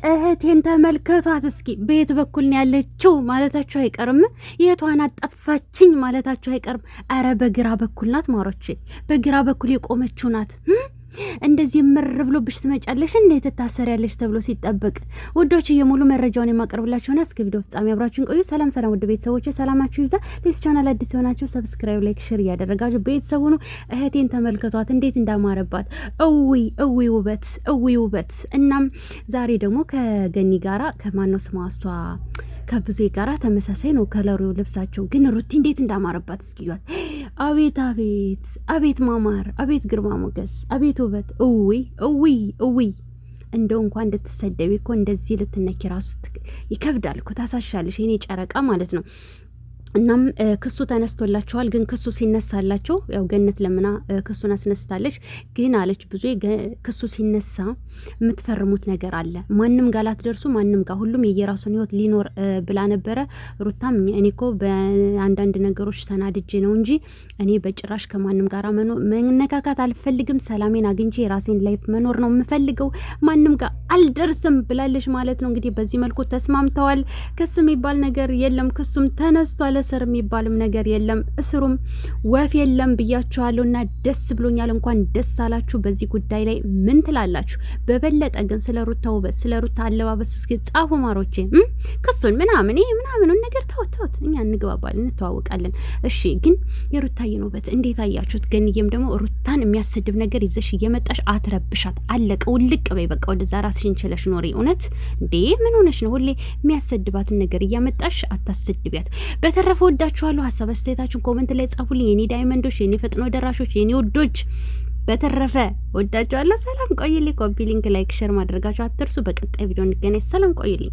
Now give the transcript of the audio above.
እህቴን ተመልከቷት እስኪ በየት በኩል ነው ያለችው ማለታችሁ አይቀርም። የቷን አጠፋችኝ ማለታችሁ አይቀርም። አረ በግራ በኩል ናት ማሮቼ፣ በግራ በኩል የቆመችው ናት። እንደዚህ ምር ብሎብሽ ትመጫለሽ እንዴት ትታሰሪያለሽ ተብሎ ሲጠበቅ ውዶች የሙሉ መረጃውን የማቀርብላችሁና እስከ ቪዲዮ ፍጻሜ አብራችሁን ቆዩ። ሰላም ሰላም ውድ ቤተሰቦች ሰላማችሁ ይብዛ። ለዚህ ቻናል አዲስ ሆናችሁ ሰብስክራይብ፣ ላይክ፣ ሼር እያደረጋችሁ ቤተሰቡ ነው። እህቴን ተመልከቷት እንዴት እንዳማረባት። እዊ ውበት፣ እዊ ውበት። እናም ዛሬ ደግሞ ከገኒ ጋራ ከማነው ስሟ እሷ ከብዙ ጋራ ተመሳሳይ ነው ከለሩ ልብሳቸው፣ ግን ሩቲ እንዴት እንዳማረባት እስኪዩት። አቤት አቤት አቤት ማማር፣ አቤት ግርማ ሞገስ፣ አቤት ውበት። እዊ እንደው እንኳን እንድትሰደቢ እኮ እንደዚህ ልትነኪ ራሱ ይከብዳል እኮ። ታሳሻለሽ የኔ ጨረቃ ማለት ነው። እናም ክሱ ተነስቶላቸዋል። ግን ክሱ ሲነሳላቸው ያው ገነት ለምና ክሱን አስነስታለች። ግን አለች ብዙ ክሱ ሲነሳ የምትፈርሙት ነገር አለ፣ ማንም ጋር ላትደርሱ፣ ማንም ጋር ሁሉም የየራሱን ህይወት ሊኖር ብላ ነበረ። ሩታም እኔ እኮ በአንዳንድ ነገሮች ተናድጄ ነው እንጂ እኔ በጭራሽ ከማንም ጋር መነካካት አልፈልግም፣ ሰላሜን አግኝቼ የራሴን ላይፍ መኖር ነው የምፈልገው፣ ማንም ጋር አልደርስም ብላለች ማለት ነው። እንግዲህ በዚህ መልኩ ተስማምተዋል። ክስ የሚባል ነገር የለም፣ ክሱም ተነስቷል። እስር የሚባልም ነገር የለም፣ እስሩም ወፍ የለም ብያችኋለሁ። እና ደስ ብሎኛል። እንኳን ደስ አላችሁ። በዚህ ጉዳይ ላይ ምን ትላላችሁ? በበለጠ ግን ስለ ሩታ ውበት፣ ስለ ሩታ አለባበስ እስኪ ጻፉ ማሮቼ። ክሱን ምናምን ምናምኑን ነገር ተውት፣ እኛ እንግባባለን፣ እንተዋወቃለን። እሺ ግን የሩታዬን ውበት እንዴት አያችሁት? ገንዬም ደግሞ ሩታን የሚያሰድብ ነገር ይዘሽ እየመጣሽ አትረብሻት። አለቀ፣ ውልቅ በይ በቃ። ወደዛ ራስሽን ችለሽ ኖሪ። እውነት እንዴ ምን ሆነሽ ነው? ሁሌ የሚያሰድባትን ነገር እያመጣሽ አታሰድቢያት። በተረፈ ወዳችኋለሁ። ሀሳብ አስተያየታችሁን ኮሜንት ላይ ጻፉልኝ። የኔ ዳይመንዶች፣ የኔ ፈጥኖ ደራሾች፣ የኔ ወዶች፣ በተረፈ ወዳችኋለሁ። ሰላም ቆይልኝ። ኮፒ ሊንክ፣ ላይክ፣ ሼር ማድረጋችሁ አትርሱ። በቀጣይ ቪዲዮ እንገናኝ። ሰላም ቆይልኝ።